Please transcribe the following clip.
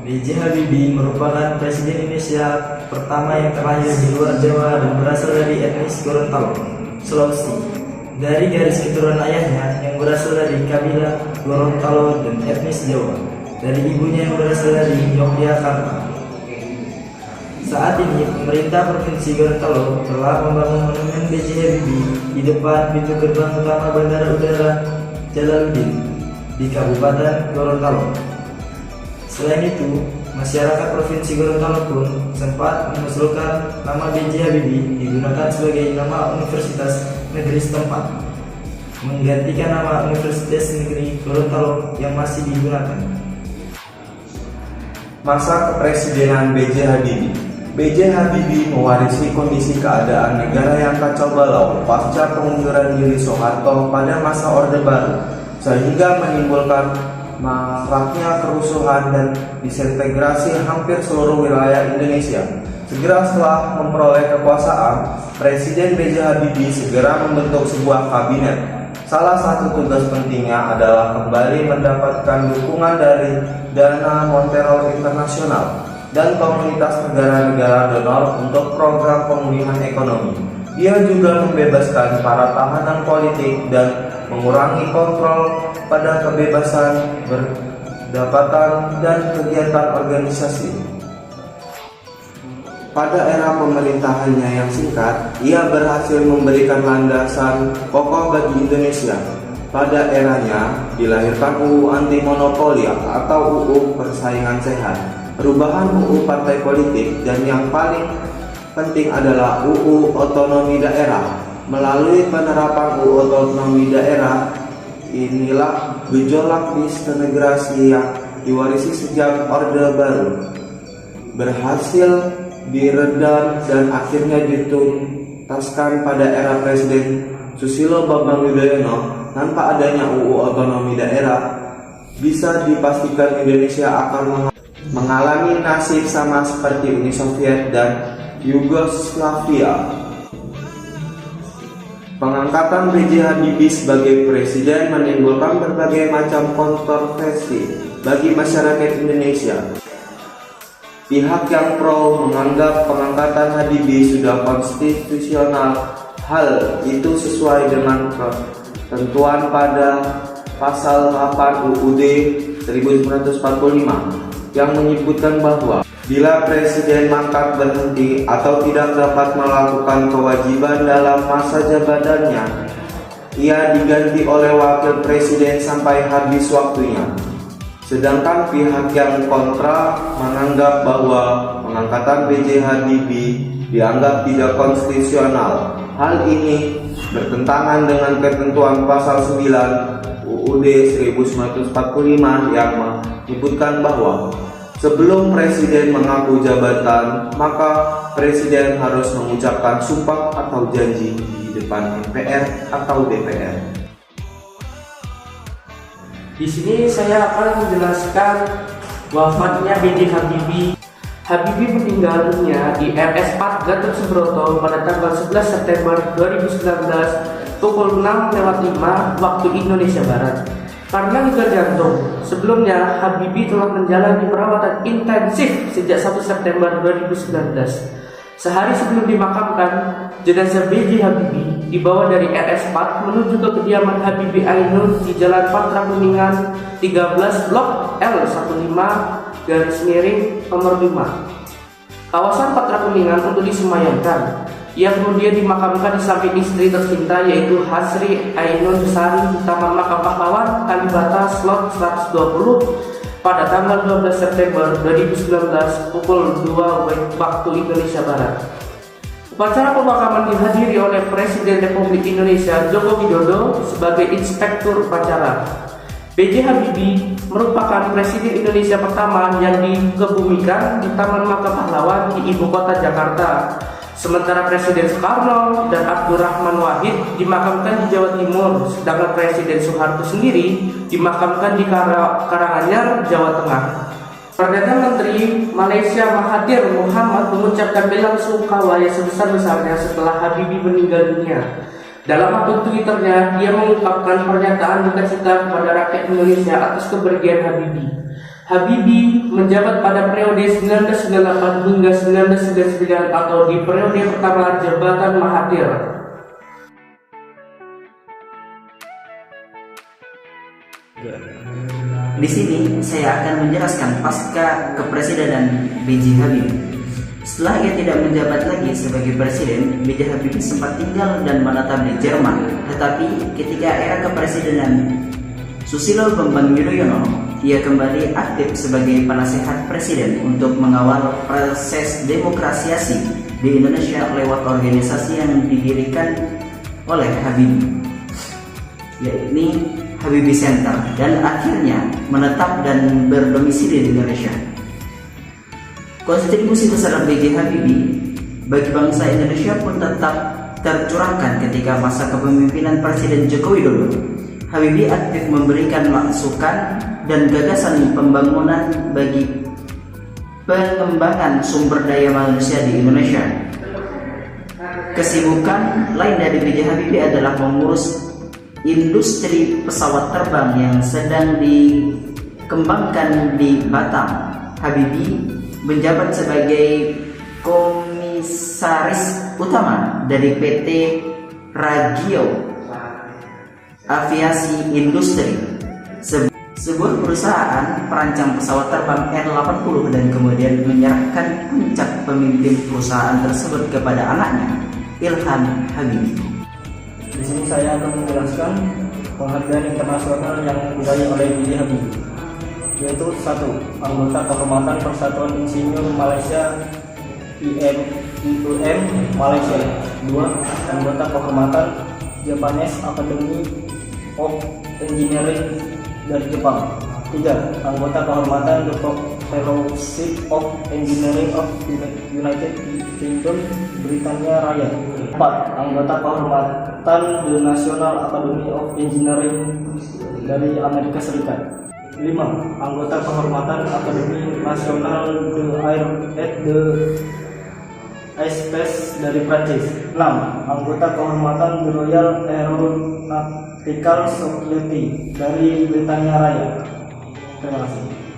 B.J. Habibie merupakan Presiden Indonesia pertama yang terlahir di luar Jawa dan berasal dari etnis Gorontalo, Sulawesi. Dari garis keturunan ayahnya yang berasal dari kabilah Gorontalo dan etnis Jawa, dari ibunya yang berasal dari Yogyakarta. Saat ini, pemerintah Provinsi Gorontalo telah membangun monumen B.J. Habibie di depan pintu gerbang utama Bandara Udara Jalaluddin di Kabupaten Gorontalo. Selain itu, masyarakat Provinsi Gorontalo pun sempat mengusulkan nama B.J. Habibie digunakan sebagai nama Universitas Negeri setempat, menggantikan nama Universitas Negeri Gorontalo yang masih digunakan. Masa kepresidenan B.J. Habibie. B.J. Habibie mewarisi kondisi keadaan negara yang kacau balau pasca pengunduran diri Soeharto pada masa Orde Baru, sehingga menimbulkan maraknya kerusuhan dan disintegrasi hampir seluruh wilayah Indonesia. Segera setelah memperoleh kekuasaan, Presiden B.J. Habibie segera membentuk sebuah kabinet. Salah satu tugas pentingnya adalah kembali mendapatkan dukungan dari Dana Moneter Internasional dan komunitas negara-negara donor untuk program pemulihan ekonomi. Dia juga membebaskan para tahanan politik dan mengurangi kontrol pada kebebasan berdapatan dan kegiatan organisasi. Pada era pemerintahannya yang singkat, ia berhasil memberikan landasan kokoh bagi Indonesia. Pada eranya, dilahirkan UU Anti Monopoli atau UU Persaingan Sehat, perubahan UU Partai Politik, dan yang paling penting adalah UU Otonomi Daerah. Melalui penerapan UU Otonomi Daerah, inilah gejolak disintegrasi yang diwarisi sejak Orde Baru berhasil diredam dan akhirnya dituntaskan pada era Presiden Susilo Bambang Yudhoyono. Tanpa adanya UU Otonomi Daerah, bisa dipastikan Indonesia akan mengalami nasib sama seperti Uni Soviet dan Yugoslavia. Pengangkatan B.J. Habibie sebagai presiden menimbulkan berbagai macam kontroversi bagi masyarakat Indonesia. Pihak yang pro menganggap pengangkatan Habibie sudah konstitusional. Hal itu sesuai dengan ketentuan pada pasal 8 UUD 1945 yang menyebutkan bahwa bila presiden mangkat berhenti atau tidak dapat melakukan kewajiban dalam masa jabatannya, ia diganti oleh wakil presiden sampai habis waktunya. Sedangkan pihak yang kontra menganggap bahwa pengangkatan B.J. Habibie dianggap tidak konstitusional. Hal ini bertentangan dengan ketentuan pasal 9 UUD 1945 yang menyebutkan bahwa sebelum presiden mengaku jabatan, maka presiden harus mengucapkan sumpah atau janji di depan MPR atau DPR. Di sini saya akan menjelaskan wafatnya B.J. Habibie. Habibie meninggal dunia di RS4 Gatot Subroto pada tanggal 11 September 2019 pukul 6:05 waktu Indonesia Barat. Karena gagal jantung, sebelumnya Habibie telah menjalani perawatan intensif sejak 1 September 2019. Sehari sebelum dimakamkan, jenazah B.J. Habibie dibawa dari RS4 menuju ke kediaman Habibie Ainun di Jalan Patra Kuningan 13 Blok L15 nomor 5, kawasan Patra Kuningan untuk disemayamkan. Ia kemudian dimakamkan di samping istri tercinta yaitu Hasri Ainun Sari di Taman Makam Pahlawan Kalibata Slot 120 pada tanggal 12 September 2019 pukul 2 waktu Indonesia Barat. Upacara pemakaman dihadiri oleh Presiden Republik Indonesia Joko Widodo sebagai inspektur upacara. B.J. Habibie merupakan Presiden Indonesia pertama yang dikebumikan di Taman Makam Pahlawan di ibu kota Jakarta. Sementara Presiden Soekarno dan Abdurrahman Wahid dimakamkan di Jawa Timur, sedangkan Presiden Soeharto sendiri dimakamkan di Karanganyar, Jawa Tengah. Perdana Menteri Malaysia Mahathir Mohamad mengucapkan bela sungkawa yang sebesar-besarnya setelah Habibie meninggal dunia. Dalam akun Twitternya, dia mengungkapkan pernyataan duka cita kepada rakyat Indonesia atas kepergian Habibie. Habibie menjabat pada periode 1998 hingga 1999 atau di periode pertama jabatan Mahathir. Di sini saya akan menjelaskan pasca kepresidenan B.J. Habibie. Setelah ia tidak menjabat lagi sebagai presiden, B.J. Habibie sempat tinggal dan menetap di Jerman. Tetapi ketika era kepresidenan Susilo Bambang Yudhoyono, ia kembali aktif sebagai penasehat presiden untuk mengawal proses demokrasiasi di Indonesia lewat organisasi yang didirikan oleh Habibie, yakni Habibie Center, dan akhirnya menetap dan berdomisili di Indonesia. Kontribusi besar B.J. Habibie bagi bangsa Indonesia pun tetap tercurahkan ketika masa kepemimpinan Presiden Joko Widodo. Habibie aktif memberikan masukan dan gagasan pembangunan bagi pengembangan sumber daya manusia di Indonesia. Kesibukan lain dari B.J. Habibie adalah mengurus industri pesawat terbang yang sedang dikembangkan di Batam. Habibie menjabat sebagai komisaris utama dari PT Ragio Aviasi Industri, sebuah perusahaan perancang pesawat terbang N-80, dan kemudian menyerahkan puncak pemimpin perusahaan tersebut kepada anaknya, Ilham Habibie. Di sini saya akan menjelaskan penghargaan internasional yang diraih oleh B.J. Habibie, yaitu 1. Anggota Kehormatan Persatuan Insinyur Malaysia IMUM Malaysia. 2. Anggota Kehormatan Japanese Academy of Engineering dari Jepang. 3. Anggota Kehormatan The Fellowship of Engineering of United Kingdom Britania Raya. 4. Anggota Kehormatan The National Academy of Engineering dari Amerika Serikat. 5. Anggota Kehormatan Akademi Nasional The Air at the Space dari Prancis. 6. Anggota Kehormatan The Royal Aeronautical Society dari Britania Raya. Terima kasih.